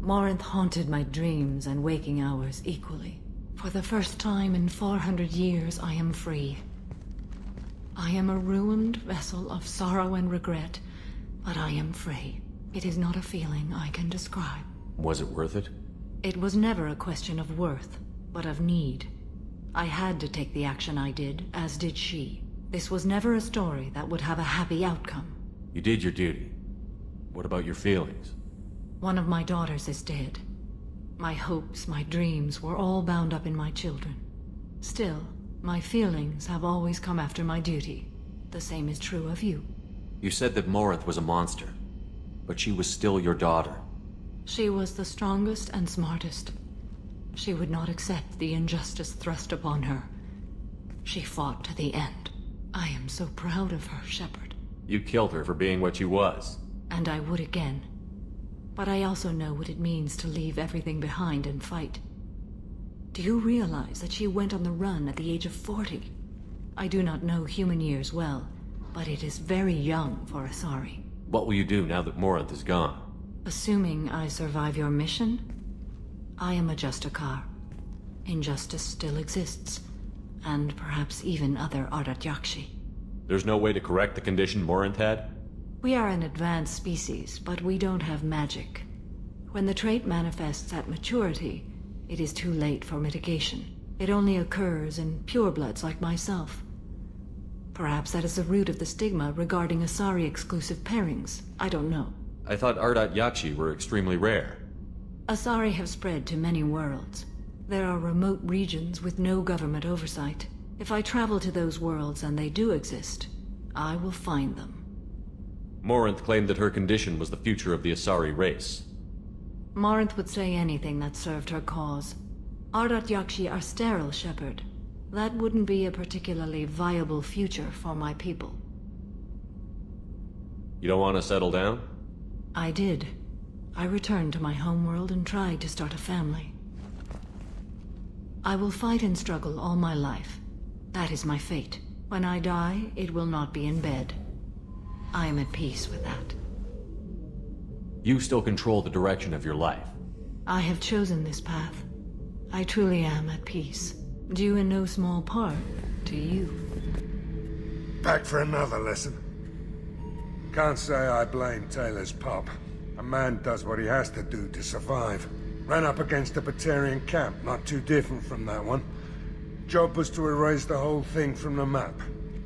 Morinth haunted my dreams and waking hours equally. For the first time in 400 years, I am free. I am a ruined vessel of sorrow and regret, but I am free. It is not a feeling I can describe. Was it worth it? It was never a question of worth, but of need. I had to take the action I did, as did she. This was never a story that would have a happy outcome. You did your duty. What about your feelings? One of my daughters is dead. My hopes, my dreams were all bound up in my children. Still, my feelings have always come after my duty. The same is true of you. You said that Morinth was a monster, but she was still your daughter. She was the strongest and smartest. She would not accept the injustice thrust upon her. She fought to the end. I am so proud of her, Shepard. You killed her for being what she was. And I would again. But I also know what it means to leave everything behind and fight. Do you realize that she went on the run at the age of 40? I do not know human years well, but it is very young for Asari. What will you do now that Morinth is gone? Assuming I survive your mission, I am a Justicar. Injustice still exists, and perhaps even other Ardat-Yakshi. There's no way to correct the condition Morinth had? We are an advanced species, but we don't have magic. When the trait manifests at maturity, it is too late for mitigation. It only occurs in purebloods like myself. Perhaps that is the root of the stigma regarding Asari-exclusive pairings. I don't know. I thought Ardat-Yakshi were extremely rare. Asari have spread to many worlds. There are remote regions with no government oversight. If I travel to those worlds and they do exist, I will find them. Morinth claimed that her condition was the future of the Asari race. Morinth would say anything that served her cause. Ardat-Yakshi are sterile, Shepard. That wouldn't be a particularly viable future for my people. You don't want to settle down? I did. I returned to my homeworld and tried to start a family. I will fight and struggle all my life. That is my fate. When I die, it will not be in bed. I am at peace with that. You still control the direction of your life. I have chosen this path. I truly am at peace. Due in no small part to you. Back for another lesson. Can't say I blame Taylor's pop. A man does what he has to do to survive. Ran up against a Batarian camp, not too different from that one. Job was to erase the whole thing from the map.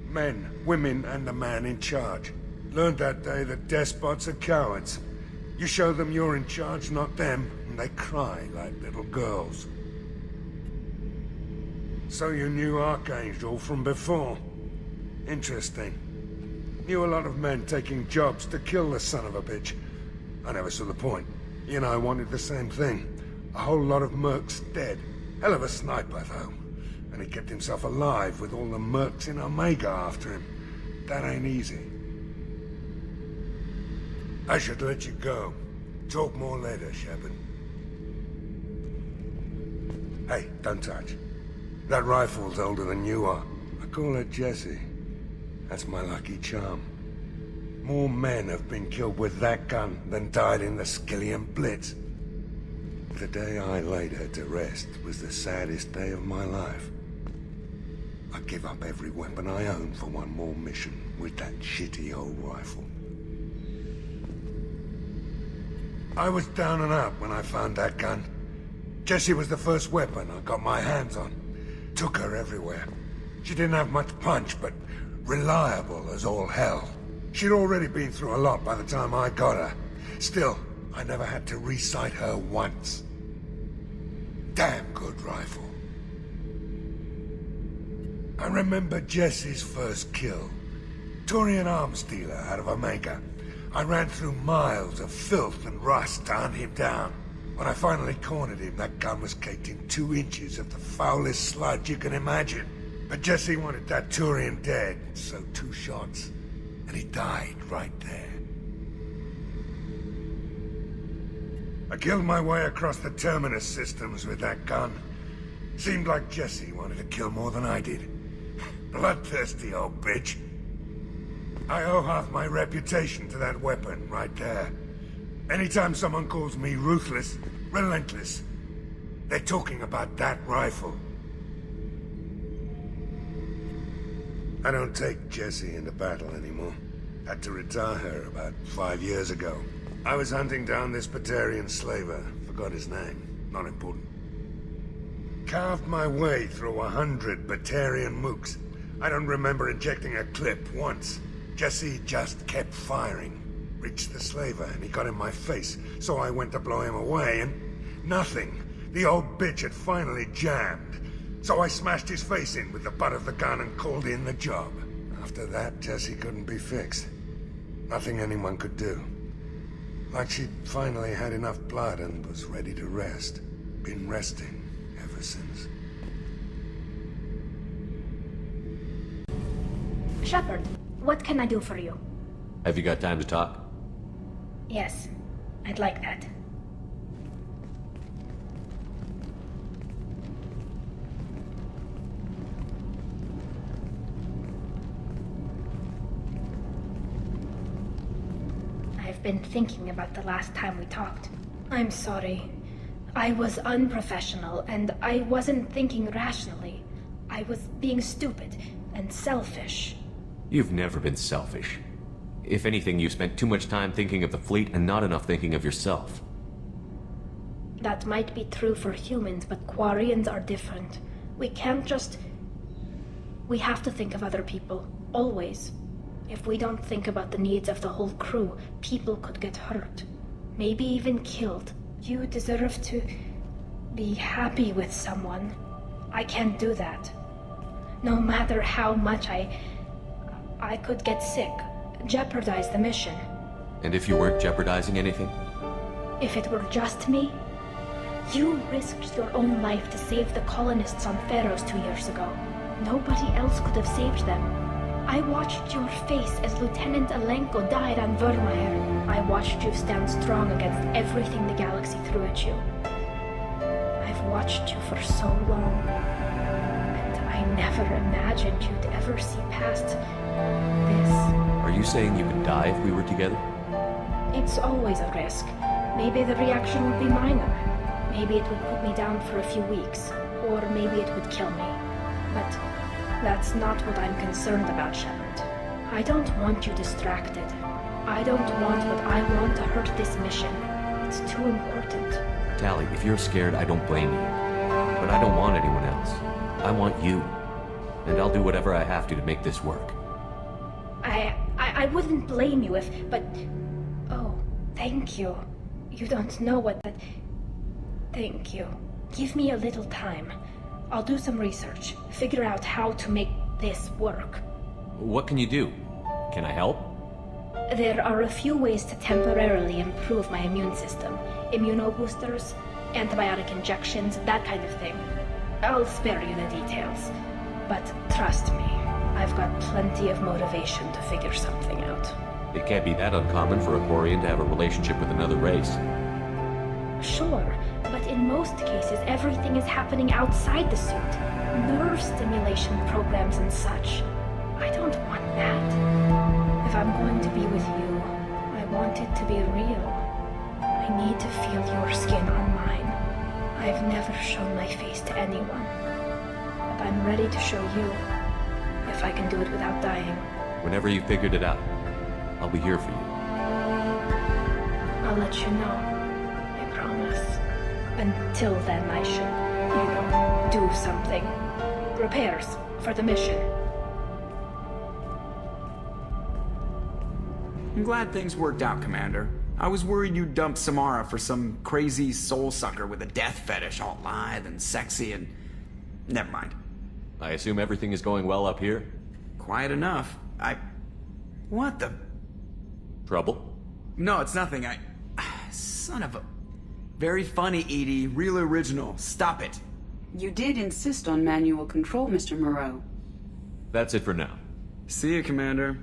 Men, women, and the man in charge. Learned that day that despots are cowards. You show them you're in charge, not them, and they cry like little girls. So you knew Archangel from before. Interesting. Knew a lot of men taking jobs to kill the son of a bitch. I never saw the point. He and I wanted the same thing. A whole lot of mercs dead. Hell of a sniper, though. And he kept himself alive with all the mercs in Omega after him. That ain't easy. I should let you go. Talk more later, Shepard. Hey, don't touch. That rifle's older than you are. I call her Jessie. That's my lucky charm. More men have been killed with that gun than died in the Skillian Blitz. The day I laid her to rest was the saddest day of my life. I'd give up every weapon I own for one more mission with that shitty old rifle. I was down and out when I found that gun. Jessie was the first weapon I got my hands on. Took her everywhere. She didn't have much punch, but reliable as all hell. She'd already been through a lot by the time I got her. Still, I never had to re-sight her once. Damn good rifle. I remember Jessie's first kill. Turian arms dealer out of Omega. I ran through miles of filth and rust to hunt him down. When I finally cornered him, that gun was caked in 2 inches of the foulest sludge you can imagine. But Jessie wanted that Turian dead, so 2 shots. And he died right there. I killed my way across the Terminus systems with that gun. Seemed like Jessie wanted to kill more than I did. Bloodthirsty old bitch. I owe half my reputation to that weapon right there. Anytime someone calls me ruthless, relentless, they're talking about that rifle. I don't take Jessie into battle anymore. Had to retire her about 5 years ago. I was hunting down this Batarian slaver. Forgot his name. Not important. Carved my way through 100 Batarian mooks. I don't remember ejecting a clip once. Jessie just kept firing. Reached the slaver and he got in my face, so I went to blow him away and nothing. The old bitch had finally jammed. So I smashed his face in with the butt of the gun and called in the job. After that, Jessie couldn't be fixed. Nothing anyone could do. Like she'd finally had enough blood and was ready to rest. Been resting ever since. Shepard, what can I do for you? Have you got time to talk? Yes, I'd like that. I've been thinking about the last time we talked. I'm sorry. I was unprofessional, and I wasn't thinking rationally. I was being stupid and selfish. You've never been selfish. If anything, you spent too much time thinking of the fleet and not enough thinking of yourself. That might be true for humans, but Quarians are different. We can't just... We have to think of other people, always. If we don't think about the needs of the whole crew, people could get hurt. Maybe even killed. You deserve to be happy with someone. I can't do that. No matter how much I could get sick, jeopardize the mission. And if you weren't jeopardizing anything? If it were just me? You risked your own life to save the colonists on Pharaohs 2 years ago. Nobody else could have saved them. I watched your face as Lieutenant Alenko died on Vermeer. I watched you stand strong against everything the galaxy threw at you. I've watched you for so long, and I never imagined you'd ever see past this. Are you saying you could die if we were together? It's always a risk. Maybe the reaction would be minor. Maybe it would put me down for a few weeks, or maybe it would kill me. But that's not what I'm concerned about, Shepard. I don't want you distracted. I don't want what I want to hurt this mission. It's too important. Tali, if you're scared, I don't blame you. But I don't want anyone else. I want you. And I'll do whatever I have to make this work. I wouldn't blame you if... But... Oh, thank you. You don't know what that... Thank you. Give me a little time. I'll do some research. Figure out how to make this work. What can you do? Can I help? There are a few ways to temporarily improve my immune system. Immunoboosters, antibiotic injections, that kind of thing. I'll spare you the details. But trust me, I've got plenty of motivation to figure something out. It can't be that uncommon for a Quarian to have a relationship with another race. Sure, but in most cases everything is happening outside the suit. Nerve stimulation programs and such. I don't want that. If I'm going to be with you, I want it to be real. I need to feel your skin on mine. I've never shown my face to anyone. But I'm ready to show you, if I can do it without dying. Whenever you've figured it out, I'll be here for you. I'll let you know. I promise. Until then, I should, do something. Repairs for the mission. I'm glad things worked out, Commander. I was worried you'd dump Samara for some crazy soul sucker with a death fetish, all lithe and sexy and... Never mind. I assume everything is going well up here? Quiet enough. What the... Trouble? No, it's nothing. Son of a... Very funny, Edie. Real original. Stop it. You did insist on manual control, Mr. Moreau. That's it for now. See you, Commander.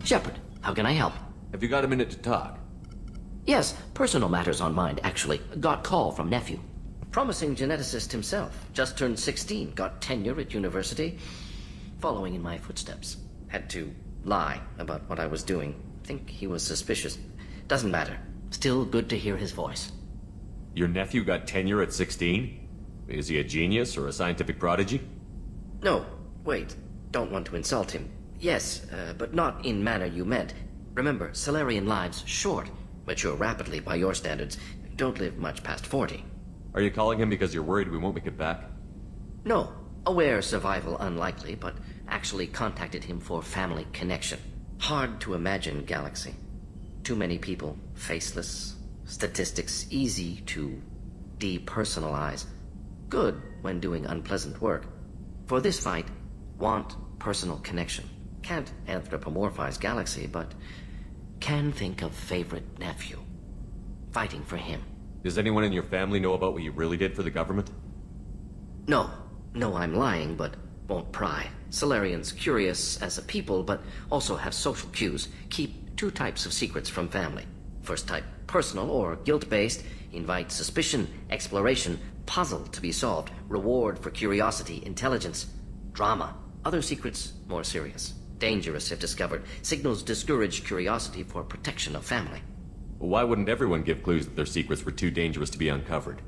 Shepard, how can I help? Have you got a minute to talk? Yes, personal matters on mind, actually. Got call from nephew. Promising geneticist himself. Just turned 16, got tenure at university. Following in my footsteps. Had to lie about what I was doing. Think he was suspicious. Doesn't matter. Still good to hear his voice. Your nephew got tenure at 16? Is he a genius or a scientific prodigy? No, wait. Don't want to insult him. Yes, but not in manner you meant. Remember, Salarian lives short, mature rapidly by your standards, don't live much past 40. Are you calling him because you're worried we won't make it back? No, aware survival unlikely, but actually contacted him for family connection. Hard to imagine galaxy. Too many people, faceless, statistics easy to depersonalize. Good when doing unpleasant work. For this fight, want personal connection. Can't anthropomorphize galaxy, but can think of favorite nephew. Fighting for him. Does anyone in your family know about what you really did for the government? No, I'm lying, but won't pry. Solarians curious as a people, but also have social cues. Keep two types of secrets from family. First type, personal or guilt-based, invite suspicion, exploration, puzzle to be solved, reward for curiosity, intelligence, drama. Other secrets, more serious. Dangerous if discovered. Signals discourage curiosity for protection of family. Why wouldn't everyone give clues that their secrets were too dangerous to be uncovered?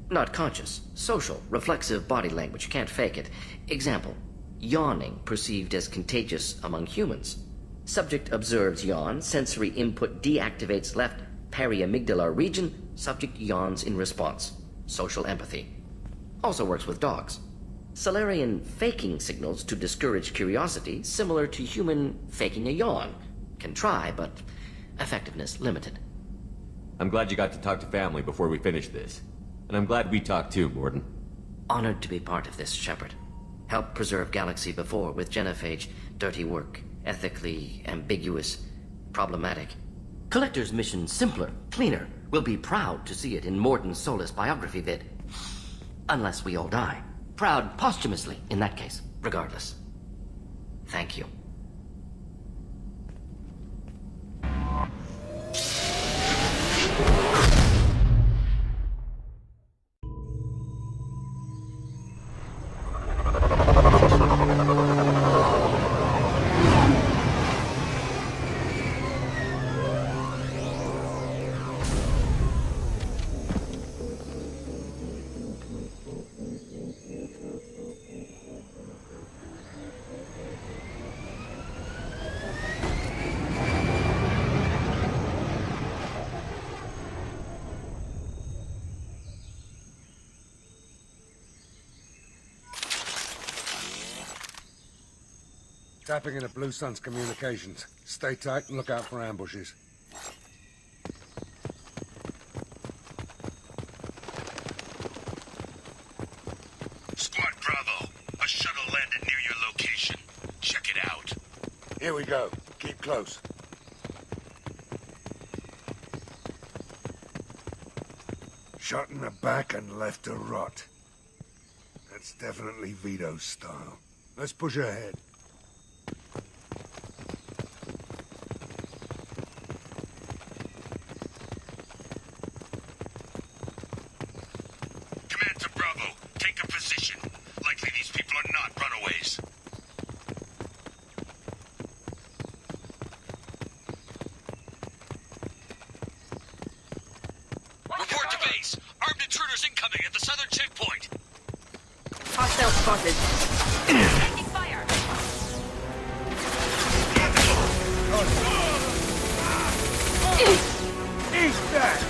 Not conscious. Social, reflexive body language. Can't fake it. Example. Yawning perceived as contagious among humans. Subject observes yawn. Sensory input deactivates left periamygdalar region. Subject yawns in response. Social empathy. Also works with dogs. Solarian faking signals to discourage curiosity, similar to human faking a yawn. Can try, but effectiveness limited. I'm glad you got to talk to family before we finish this. And I'm glad we talked too, Morden. Honored to be part of this, Shepard. Helped preserve Galaxy before with genophage. Dirty work. Ethically ambiguous. Problematic. Collector's mission simpler, cleaner. We'll be proud to see it in Morden's Solus biography vid. Unless we all die. Proud posthumously, in that case. Regardless. Thank you. Tapping into Blue Sun's communications. Stay tight and look out for ambushes. Squad Bravo, a shuttle landed near your location. Check it out. Here we go. Keep close. Shot in the back and left to rot. That's definitely Vido's style. Let's push ahead. Command to Bravo, take a position. Likely these people are not runaways. Report to base. Armed intruders incoming at the southern checkpoint. Hostile spotted. Taking fire. Eat that!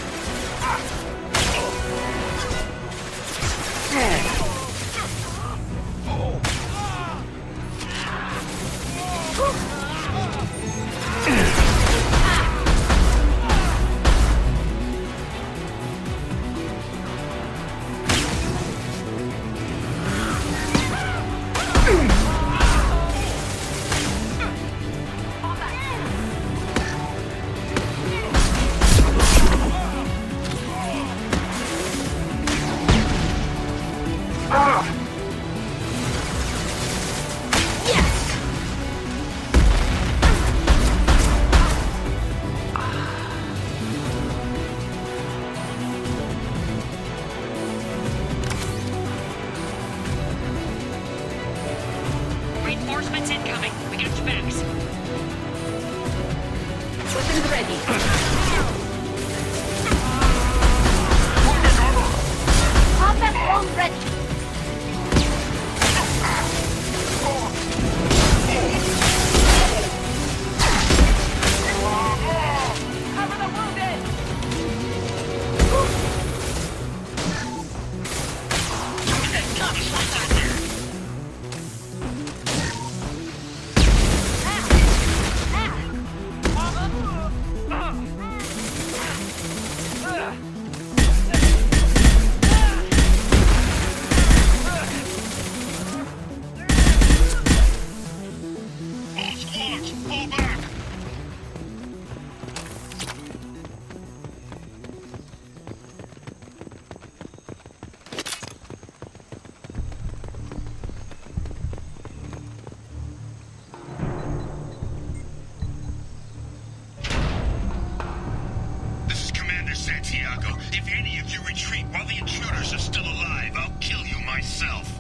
Santiago. If any of you retreat while the intruders are still alive, I'll kill you myself.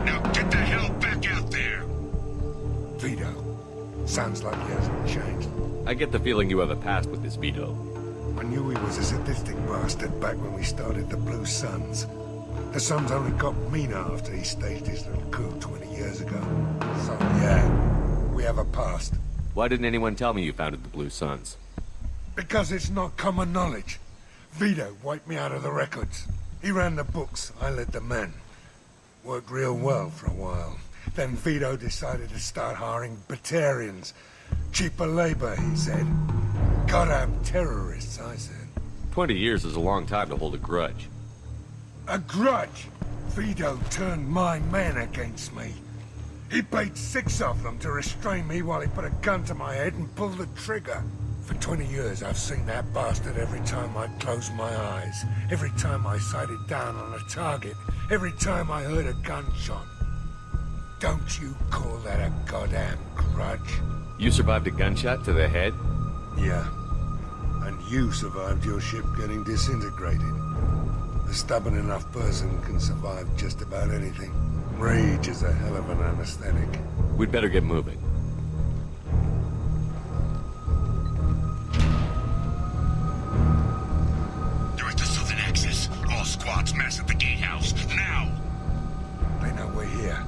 Now get the hell back out there! Vido. Sounds like he hasn't changed. I get the feeling you have a past with this Vido. I knew he was a sadistic bastard back when we started the Blue Suns. The Suns only got meaner after he staged his little coup 20 years ago. So yeah, we have a past. Why didn't anyone tell me you founded the Blue Suns? Because it's not common knowledge. Vido wiped me out of the records. He ran the books, I led the men. Worked real well for a while. Then Vido decided to start hiring Batarians. Cheaper labor, he said. Goddamn terrorists, I said. 20 years is a long time to hold a grudge. A grudge? Vido turned my men against me. He paid 6 of them to restrain me while he put a gun to my head and pulled the trigger. For 20 years, I've seen that bastard every time I closed my eyes. Every time I sighted down on a target. Every time I heard a gunshot. Don't you call that a goddamn grudge? You survived a gunshot to the head? Yeah. And you survived your ship getting disintegrated. A stubborn enough person can survive just about anything. Rage is a hell of an anesthetic. We'd better get moving. They're at the southern axis. All squads mass at the gatehouse. Now! They know we're here.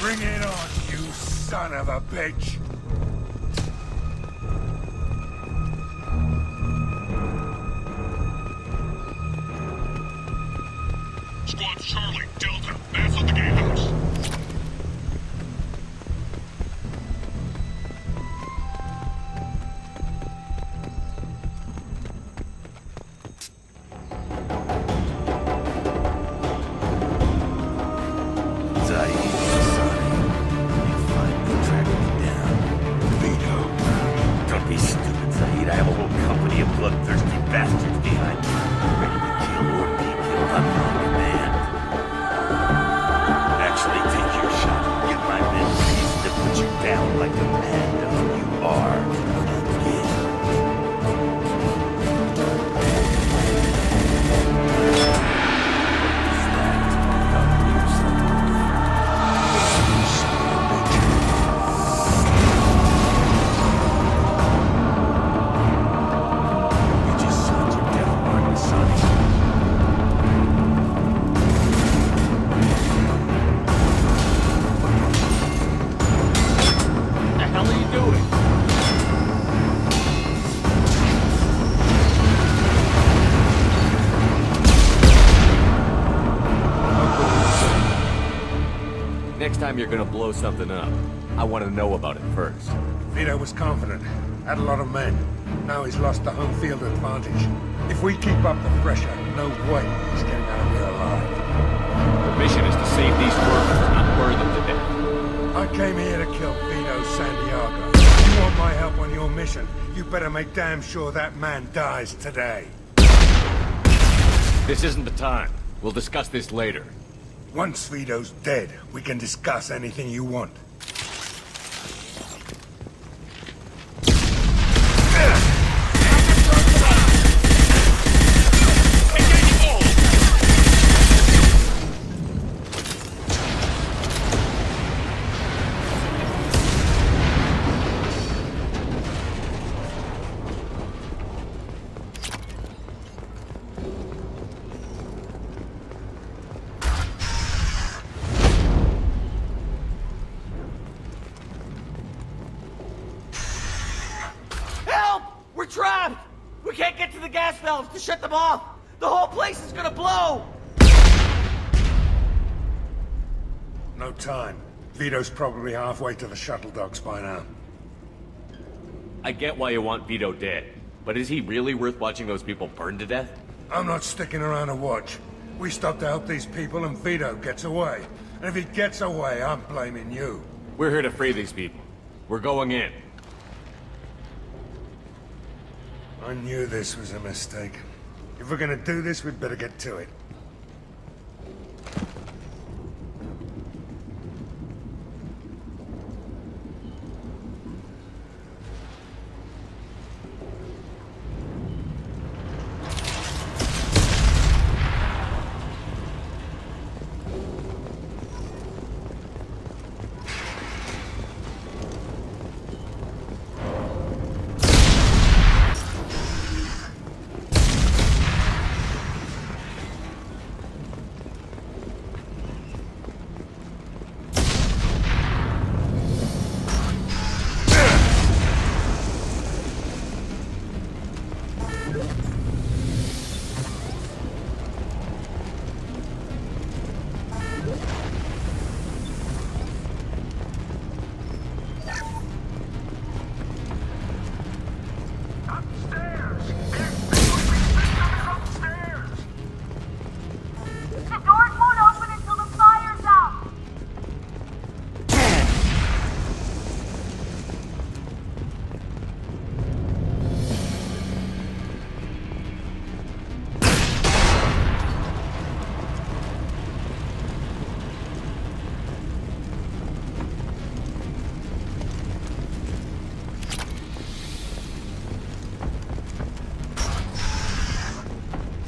Bring it on, you son of a bitch! Squad Charlie, Delta, mass at the gatehouse. Zaeed, son, you finally tracked me down. Vido. Don't be stupid, Zaeed. I have a whole company of bloodthirsty bastards behind me, ready to kill or be killed on my command. Actually, take your shot and give my men reason to put you down like the man who you are. Again. You just signed your death warrant, son. The hell are you doing? Next time you're gonna blow something up, I want to know about it first. Vido was confident. Had a lot of men. Now he's lost the home field advantage. If we keep up the pressure, no way he's getting out of here alive. The mission is to save these workers, not burn them to death. I came here to kill Vido Santiago. If you want my help on your mission, you better make damn sure that man dies today. This isn't the time. We'll discuss this later. Once Vido's dead, we can discuss anything you want. Help! We're trapped! We can't get to the gas valves to shut them off! The whole place is gonna blow! No time. Vido's probably halfway to the shuttle docks by now. I get why you want Vido dead, but is he really worth watching those people burn to death? I'm not sticking around to watch. We stop to help these people and Vido gets away. And if he gets away, I'm blaming you. We're here to free these people. We're going in. I knew this was a mistake. If we're gonna do this, we'd better get to it.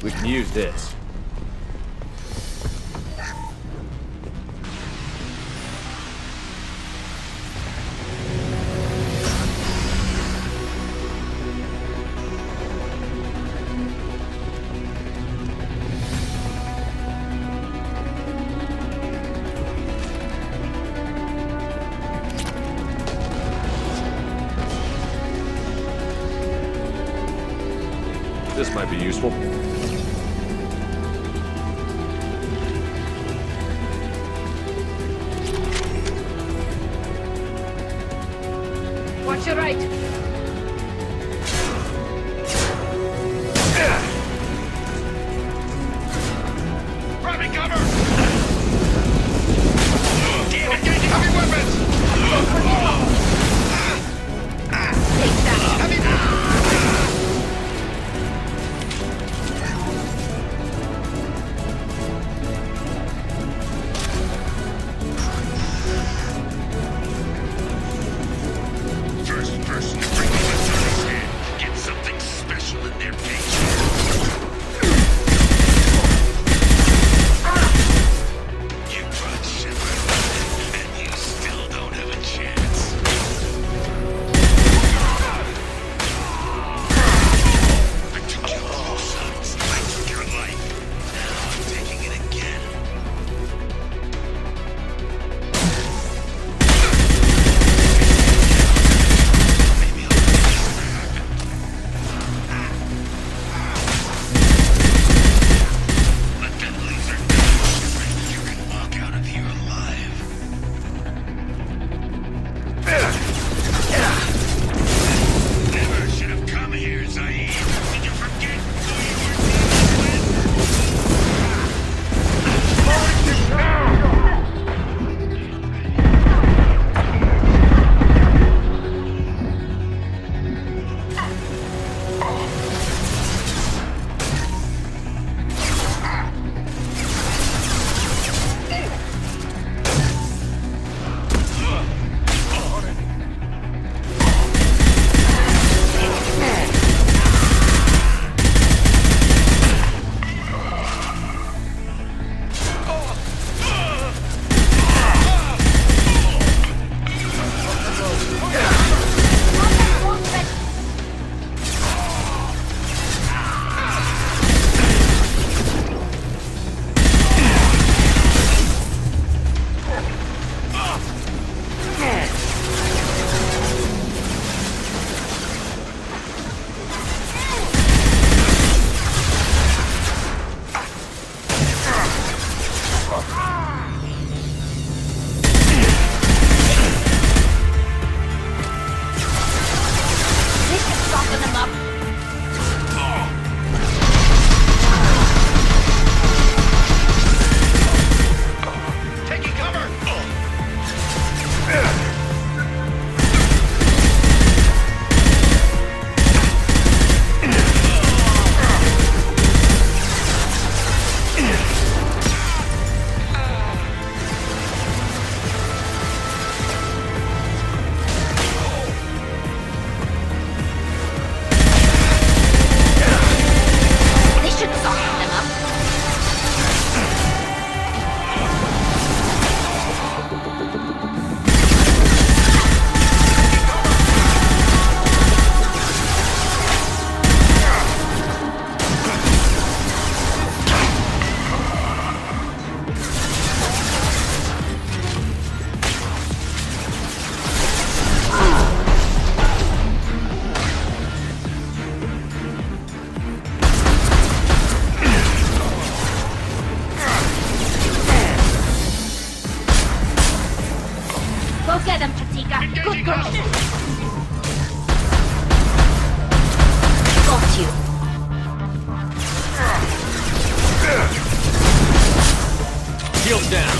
We can use this. This might be useful. Watch your right. Grabbing cover! Engaging heavy weapons! Take that. First person to bring me the Tali's head gets something special in their paycheck. You brought Shepard, and you still don't have a chance. I took your two sons. I took your life. Now I'm taking it again. Maybe I'll let that laser know, Shepard. You can walk out of here alive. Never should have come here, Zaeed. Did you forget who you were dealing with? Soften them up. Taking cover! They should soften them up. Go get them, Katika. Good girl. Got you. Shield down.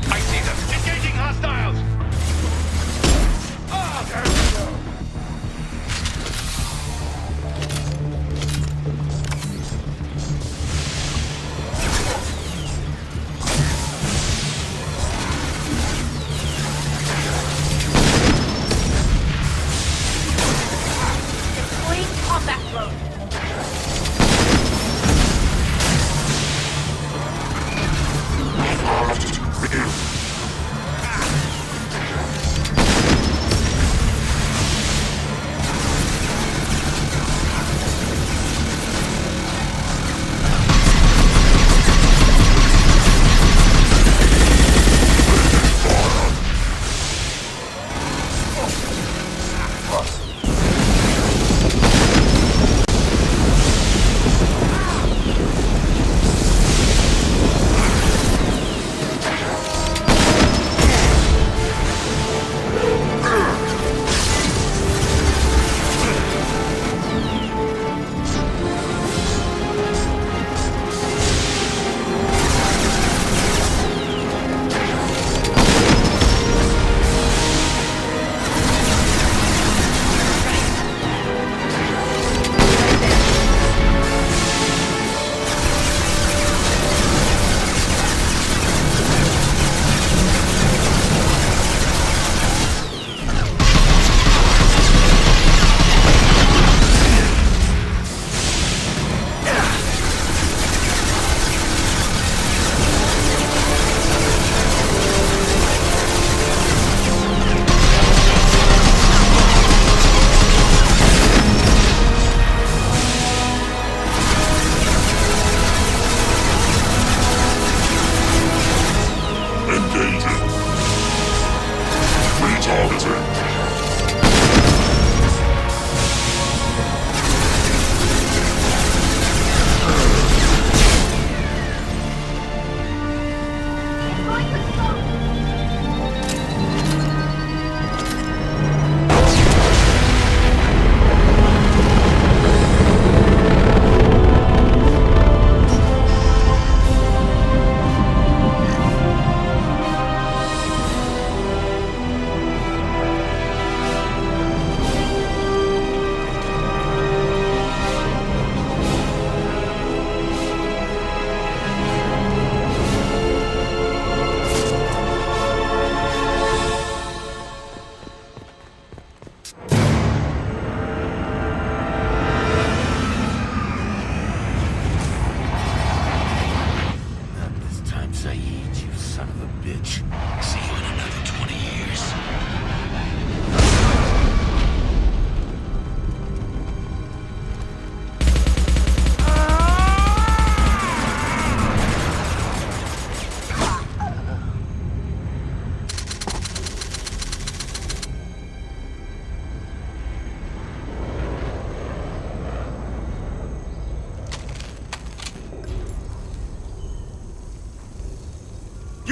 I see them! Engaging hostiles! There we go.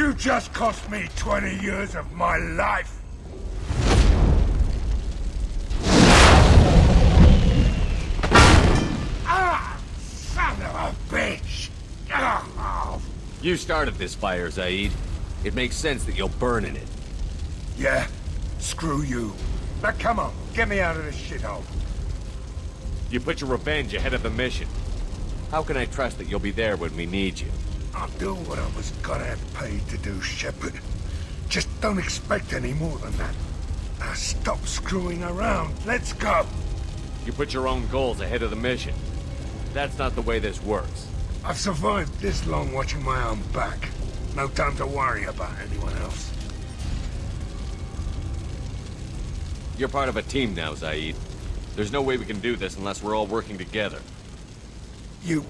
You just cost me 20 years of my life. Ah! Son of a bitch! Oh. You started this fire, Zaeed. It makes sense that you'll burn in it. Yeah? Screw you. Now come on, get me out of this shithole. You put your revenge ahead of the mission. How can I trust that you'll be there when we need you? I'll do what I was gonna have paid to do, Shepard. Just don't expect any more than that. Now stop screwing around. Let's go. You put your own goals ahead of the mission. That's not the way this works. I've survived this long watching my own back. No time to worry about anyone else. You're part of a team now, Zaeed. There's no way we can do this unless we're all working together. You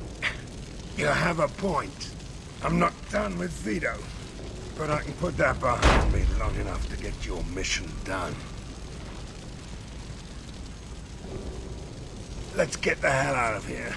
have a point. I'm not done with Vido, but I can put that behind me long enough to get your mission done. Let's get the hell out of here.